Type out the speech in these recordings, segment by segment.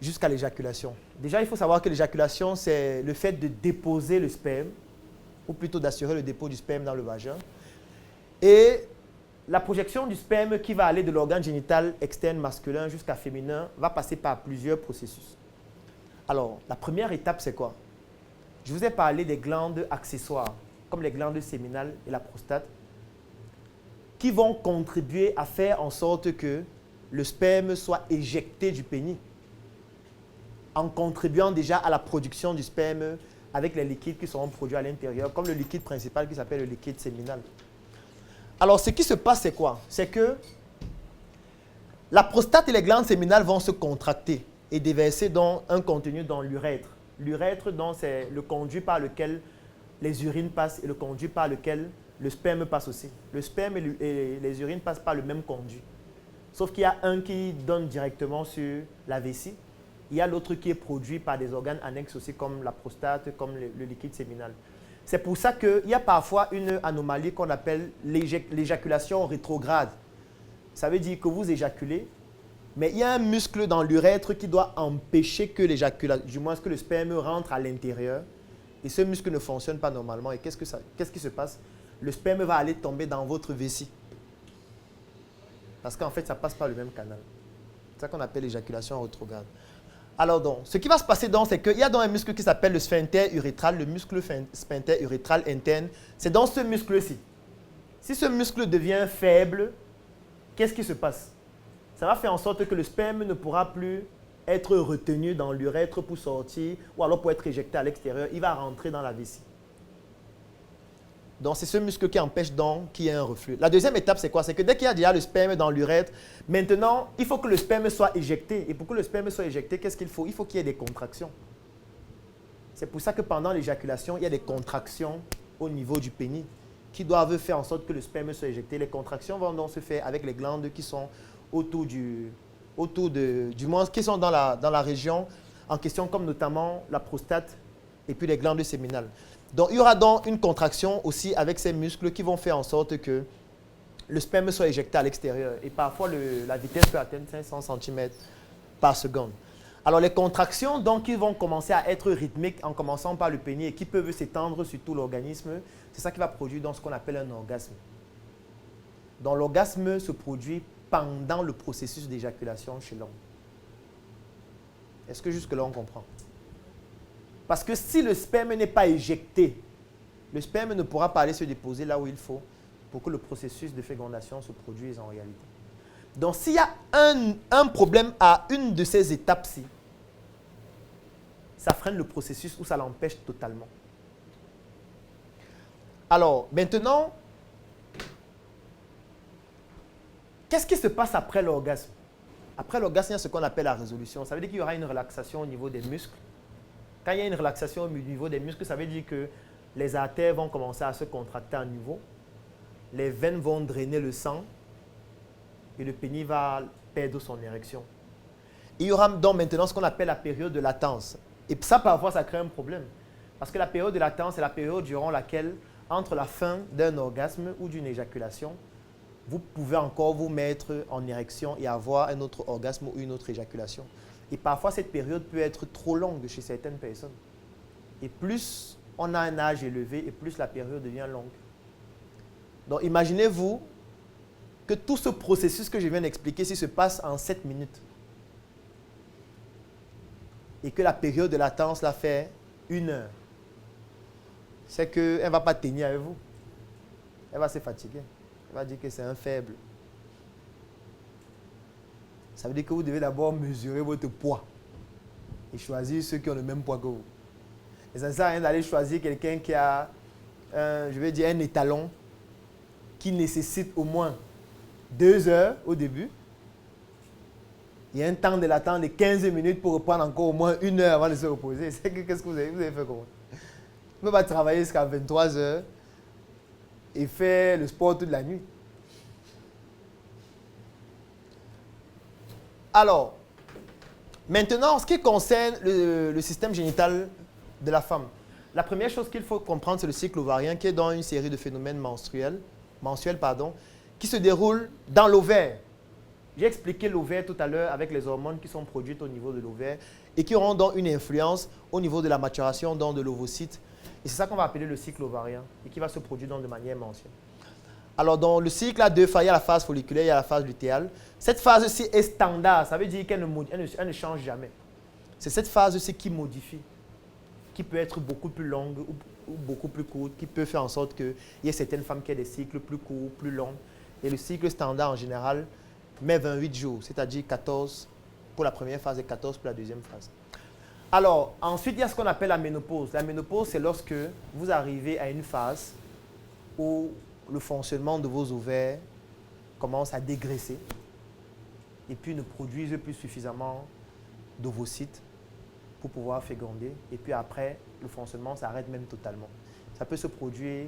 jusqu'à l'éjaculation. Déjà, il faut savoir que l'éjaculation, c'est le fait de déposer le sperme, ou plutôt d'assurer le dépôt du sperme dans le vagin. Et la projection du sperme qui va aller de l'organe génital externe masculin jusqu'à féminin va passer par plusieurs processus. Alors, la première étape, c'est quoi? Je vous ai parlé des glandes accessoires, comme les glandes séminales et la prostate, qui vont contribuer à faire en sorte que le sperme soit éjecté du pénis, en contribuant déjà à la production du sperme avec les liquides qui seront produits à l'intérieur, comme le liquide principal qui s'appelle le liquide séminal. Alors, ce qui se passe, c'est quoi? C'est que la prostate et les glandes séminales vont se contracter et déverser dans un contenu dans l'urètre. L'urètre, c'est le conduit par lequel les urines passent et le conduit par lequel le sperme passe aussi. Le sperme et les urines passent par le même conduit. Sauf qu'il y a un qui donne directement sur la vessie. Il y a l'autre qui est produit par des organes annexes aussi, comme la prostate, comme le liquide séminal. C'est pour ça qu'il y a parfois une anomalie qu'on appelle l'éjaculation rétrograde. Ça veut dire que vous éjaculez, mais il y a un muscle dans l'urètre qui doit empêcher que du moins que le sperme rentre à l'intérieur. Et ce muscle ne fonctionne pas normalement. Et qu'est-ce qui se passe? Le sperme va aller tomber dans votre vessie. Parce qu'en fait, ça passe par le même canal. C'est ça qu'on appelle l'éjaculation rétrograde. Alors donc, ce qui va se passer donc, c'est qu'il y a donc un muscle qui s'appelle le sphincter urétral, le muscle sphincter urétral interne. C'est dans ce muscle-ci. Si ce muscle devient faible, qu'est-ce qui se passe? Ça va faire en sorte que le sperme ne pourra plus être retenu dans l'urètre pour sortir ou alors pour être éjecté à l'extérieur. Il va rentrer dans la vessie. Donc, c'est ce muscle qui empêche donc qu'il y ait un reflux. La deuxième étape, c'est quoi? C'est que dès qu'il y a déjà le sperme dans l'urètre, maintenant, il faut que le sperme soit éjecté. Et pour que le sperme soit éjecté, qu'est-ce qu'il faut? Il faut qu'il y ait des contractions. C'est pour ça que pendant l'éjaculation, il y a des contractions au niveau du pénis qui doivent faire en sorte que le sperme soit éjecté. Les contractions vont donc se faire avec les glandes qui sont du moins qui sont dans la région en question, comme notamment la prostate et puis les glandes séminales. Donc, il y aura donc une contraction aussi avec ces muscles qui vont faire en sorte que le sperme soit éjecté à l'extérieur. Et parfois, la vitesse peut atteindre 500 cm par seconde. Alors, les contractions, donc, qui vont commencer à être rythmiques en commençant par le pénis et qui peuvent s'étendre sur tout l'organisme, c'est ça qui va produire donc ce qu'on appelle un orgasme. Donc, l'orgasme se produit pendant le processus d'éjaculation chez l'homme. Est-ce que jusque-là, on comprend? Parce que si le sperme n'est pas éjecté, le sperme ne pourra pas aller se déposer là où il faut pour que le processus de fécondation se produise en réalité. Donc, s'il y a un problème à une de ces étapes-ci, ça freine le processus ou ça l'empêche totalement. Alors, maintenant, qu'est-ce qui se passe après l'orgasme? Après l'orgasme, il y a ce qu'on appelle la résolution. Ça veut dire qu'il y aura une relaxation au niveau des muscles. Quand il y a une relaxation au niveau des muscles, ça veut dire que les artères vont commencer à se contracter à nouveau, les veines vont drainer le sang et le pénis va perdre son érection. Il y aura donc maintenant ce qu'on appelle la période de latence. Et ça, parfois, ça crée un problème. Parce que la période de latence, c'est la période durant laquelle, entre la fin d'un orgasme ou d'une éjaculation, vous pouvez encore vous mettre en érection et avoir un autre orgasme ou une autre éjaculation. Et parfois, cette période peut être trop longue chez certaines personnes. Et plus on a un âge élevé, et plus la période devient longue. Donc, imaginez-vous que tout ce processus que je viens d'expliquer se passe en 7 minutes. Et que la période de latence la fait 1 heure. C'est qu'elle ne va pas tenir avec vous. Elle va se fatiguer. Elle va dire que c'est un faible. Ça veut dire que vous devez d'abord mesurer votre poids et choisir ceux qui ont le même poids que vous. Et ça ne sert à rien d'aller choisir quelqu'un qui a, un étalon qui nécessite au moins 2 heures au début. Il y a un temps de latence de 15 minutes pour reprendre encore au moins 1 heure avant de se reposer. Qu'est-ce que vous avez fait comment? Vous ne pouvez pas travailler jusqu'à 23 heures et faire le sport toute la nuit. Alors, maintenant, en ce qui concerne le système génital de la femme, la première chose qu'il faut comprendre, c'est le cycle ovarien qui est dans une série de phénomènes mensuels, qui se déroulent dans l'ovaire. J'ai expliqué l'ovaire tout à l'heure avec les hormones qui sont produites au niveau de l'ovaire et qui auront donc une influence au niveau de la maturation donc de l'ovocyte. Et c'est ça qu'on va appeler le cycle ovarien et qui va se produire donc de manière mensuelle. Alors, dans le cycle a deux phases. Il y a la phase folliculaire, il y a la phase lutéale. Cette phase-ci est standard. Ça veut dire qu'elle ne change jamais. C'est cette phase-ci qui modifie, qui peut être beaucoup plus longue ou beaucoup plus courte, qui peut faire en sorte qu'il y ait certaines femmes qui aient des cycles plus courts, plus longs. Et le cycle standard, en général, met 28 jours, c'est-à-dire 14 pour la première phase et 14 pour la deuxième phase. Alors, ensuite, il y a ce qu'on appelle la ménopause. La ménopause, c'est lorsque vous arrivez à une phase où le fonctionnement de vos ovaires commence à dégraisser et puis ne produisent plus suffisamment d'ovocytes pour pouvoir féconder. Et puis après, le fonctionnement s'arrête même totalement. Ça peut se produire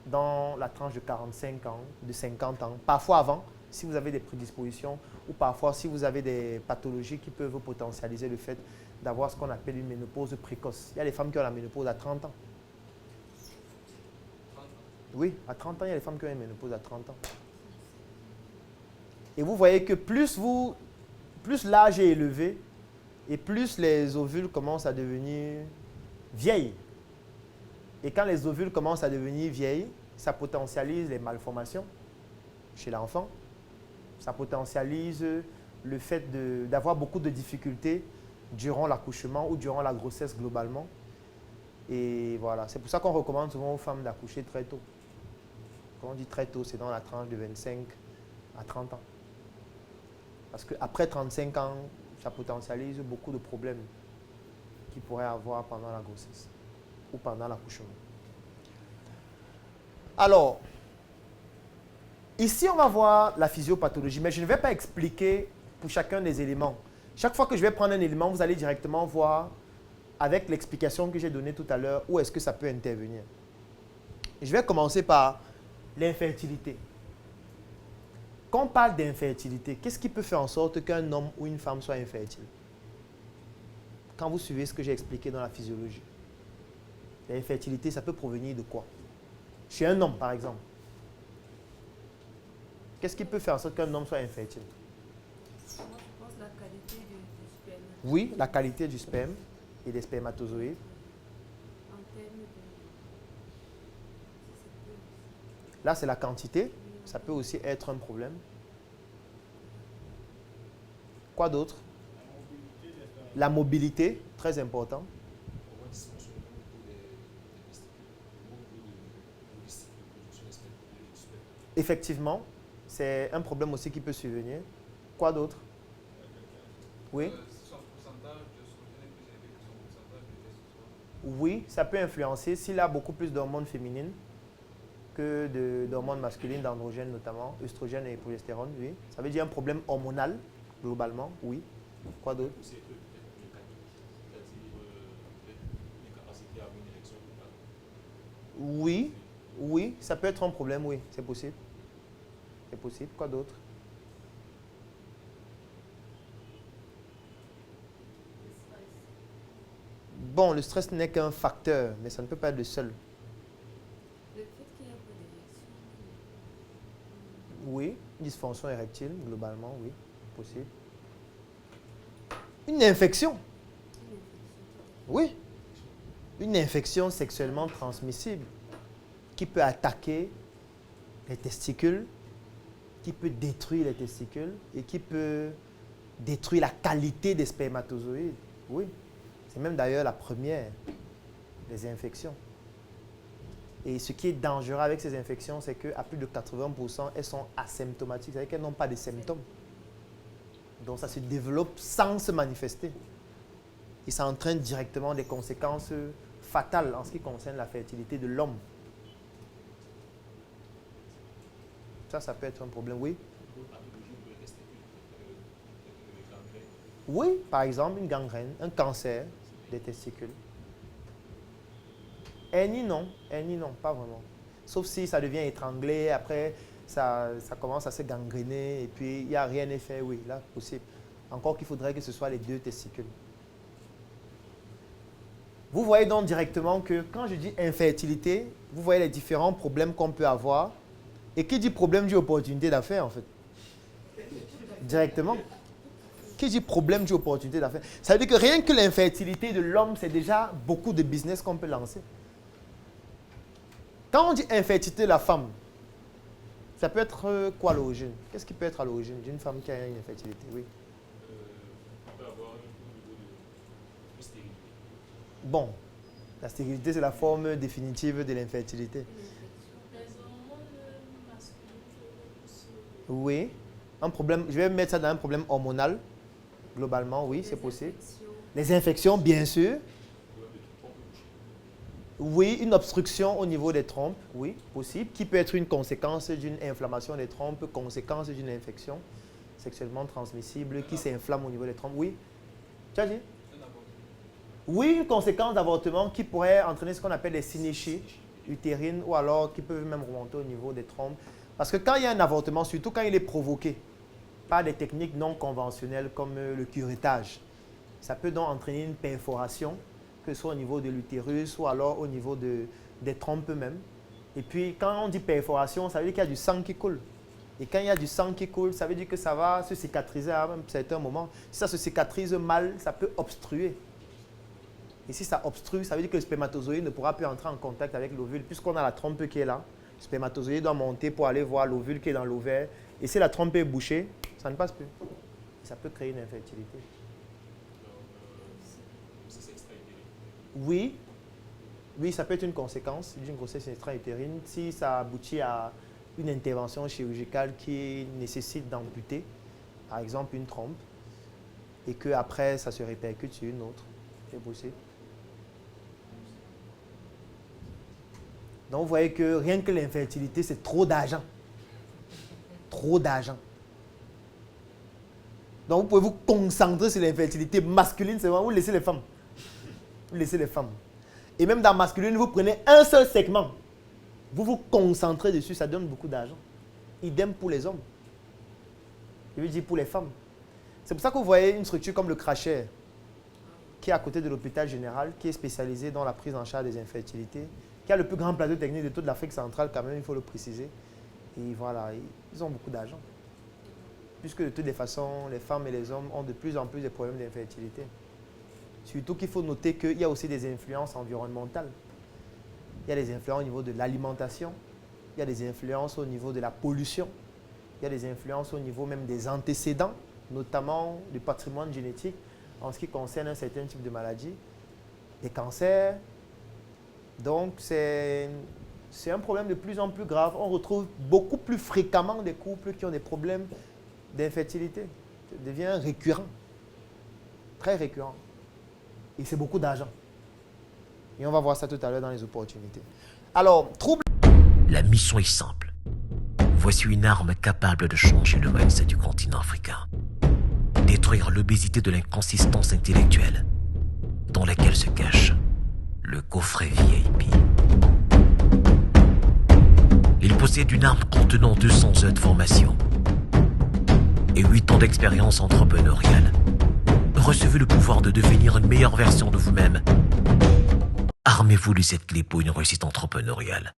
dans la tranche de 45 ans, de 50 ans, parfois avant, si vous avez des prédispositions, ou parfois si vous avez des pathologies qui peuvent potentialiser le fait d'avoir ce qu'on appelle une ménopause précoce. Il y a des femmes qui ont la ménopause à 30 ans. Oui, à 30 ans, il y a des femmes qui ont une ménopause à 30 ans. Et vous voyez que plus l'âge est élevé, et plus les ovules commencent à devenir vieilles. Et quand les ovules commencent à devenir vieilles, ça potentialise les malformations chez l'enfant. Ça potentialise le fait d'avoir beaucoup de difficultés durant l'accouchement ou durant la grossesse globalement. Et voilà, c'est pour ça qu'on recommande souvent aux femmes d'accoucher très tôt. Quand on dit très tôt, c'est dans la tranche de 25 à 30 ans. Parce qu'après 35 ans, ça potentialise beaucoup de problèmes qu'ils pourraient avoir pendant la grossesse ou pendant l'accouchement. Alors, ici, on va voir la physiopathologie, mais je ne vais pas expliquer pour chacun des éléments. Chaque fois que je vais prendre un élément, vous allez directement voir, avec l'explication que j'ai donnée tout à l'heure, où est-ce que ça peut intervenir. Je vais commencer par l'infertilité. Quand on parle d'infertilité, qu'est-ce qui peut faire en sorte qu'un homme ou une femme soit infertile? Quand vous suivez ce que j'ai expliqué dans la physiologie. L'infertilité, ça peut provenir de quoi? Chez un homme, par exemple. Qu'est-ce qui peut faire en sorte qu'un homme soit infertile? Moi, je pense la qualité du sperme. Oui, la qualité du sperme et des spermatozoïdes. En termes de... Là, c'est la quantité. Ça peut aussi être un problème. Quoi d'autre? La mobilité, très important. Effectivement, c'est un problème aussi qui peut survenir. Quoi d'autre? Oui? Oui, ça peut influencer s'il a beaucoup plus d'hormones féminines que d'hormones masculines, d'androgènes notamment, œstrogènes et progestérone, oui. Ça veut dire un problème hormonal, globalement, oui. Quoi d'autre? Oui, oui, ça peut être un problème, oui, c'est possible. C'est possible. Quoi d'autre? Bon, le stress n'est qu'un facteur, mais ça ne peut pas être le seul. Le fait qu'il y ait pas d'érection. Oui, dysfonction érectile, globalement, oui, possible. Une infection. Oui, une infection sexuellement transmissible qui peut attaquer les testicules, qui peut détruire les testicules et qui peut détruire la qualité des spermatozoïdes. Oui, c'est même d'ailleurs la première des infections. Et ce qui est dangereux avec ces infections, c'est qu'à plus de 80%, elles sont asymptomatiques, c'est-à-dire qu'elles n'ont pas de symptômes. Donc ça se développe sans se manifester. Et ça entraîne directement des conséquences fatales en ce qui concerne la fertilité de l'homme. Ça peut être un problème, oui. Oui, par exemple, une gangrène, un cancer des testicules. Hernie, non. Hernie, non, pas vraiment. Sauf si ça devient étranglé, après, ça commence à se gangréner, et puis il n'y a rien à faire, oui, là, possible. Encore qu'il faudrait que ce soit les deux testicules. Vous voyez donc directement que quand je dis infertilité, vous voyez les différents problèmes qu'on peut avoir. Et qui dit problème dit opportunité d'affaires, en fait. Directement. Qui dit problème dit opportunité d'affaires. Ça veut dire que rien que l'infertilité de l'homme, c'est déjà beaucoup de business qu'on peut lancer. Quand on dit infertilité de la femme, ça peut être quoi à l'origine? Qu'est-ce qui peut être à l'origine d'une femme qui a une infertilité? Oui. On peut avoir un niveau de stérilité. Bon, la stérilité, c'est la forme définitive de l'infertilité. Les hormones masculines. Oui. Un problème, je vais mettre ça dans un problème hormonal. Globalement, oui, c'est Les possible. infections. Les infections, bien sûr. Oui, une obstruction au niveau des trompes, oui, possible, qui peut être une conséquence d'une inflammation des trompes, conséquence d'une infection sexuellement transmissible qui s'inflamme au niveau des trompes. Oui. Tu as dit? Oui, une conséquence d'avortement qui pourrait entraîner ce qu'on appelle des synéchies utérines ou alors qui peuvent même remonter au niveau des trompes. Parce que quand il y a un avortement, surtout quand il est provoqué par des techniques non conventionnelles comme le curettage, ça peut donc entraîner une perforation, que ce soit au niveau de l'utérus ou alors au niveau des trompes même. Et puis quand on dit perforation, ça veut dire qu'il y a du sang qui coule. Et quand il y a du sang qui coule, ça veut dire que ça va se cicatriser à un certain moment. Si ça se cicatrise mal, ça peut obstruer. Et si ça obstrue, ça veut dire que le spermatozoïde ne pourra plus entrer en contact avec l'ovule. Puisqu'on a la trompe qui est là, le spermatozoïde doit monter pour aller voir l'ovule qui est dans l'ovaire. Et si la trompe est bouchée, ça ne passe plus. Et ça peut créer une infertilité. Oui. Oui, ça peut être une conséquence d'une grossesse extra-utérine si ça aboutit à une intervention chirurgicale qui nécessite d'amputer, par exemple une trompe, et qu'après ça se répercute sur une autre. C'est possible. Donc vous voyez que rien que l'infertilité, c'est trop d'argent. Trop d'argent. Donc vous pouvez vous concentrer sur l'infertilité masculine, c'est vraiment vous laissez les femmes. Vous laissez les femmes. Et même dans masculine, vous prenez un seul segment. Vous vous concentrez dessus, ça donne beaucoup d'argent. Idem pour les hommes. Je veux dire pour les femmes. C'est pour ça que vous voyez une structure comme le Crachet, qui est à côté de l'hôpital général, qui est spécialisé dans la prise en charge des infertilités, qui a le plus grand plateau technique de toute l'Afrique centrale quand même, il faut le préciser. Et voilà, ils ont beaucoup d'argent. Puisque de toutes les façons, les femmes et les hommes ont de plus en plus de problèmes d'infertilité. Surtout qu'il faut noter qu'il y a aussi des influences environnementales. Il y a des influences au niveau de l'alimentation, il y a des influences au niveau de la pollution, il y a des influences au niveau même des antécédents, notamment du patrimoine génétique en ce qui concerne un certain type de maladies, les cancers. Donc c'est un problème de plus en plus grave. On retrouve beaucoup plus fréquemment des couples qui ont des problèmes d'infertilité. Ça devient récurrent, très récurrent. Et c'est beaucoup d'argent. Et on va voir ça tout à l'heure dans les opportunités. Alors, trouble. La mission est simple. Voici une arme capable de changer le mindset du continent africain. Détruire l'obésité de l'inconsistance intellectuelle dans laquelle se cache le coffret VIP. Il possède une arme contenant 200 heures de formation et 8 ans d'expérience entrepreneuriale. Recevez le pouvoir de devenir une meilleure version de vous-même. Armez-vous de cette clé pour une réussite entrepreneuriale.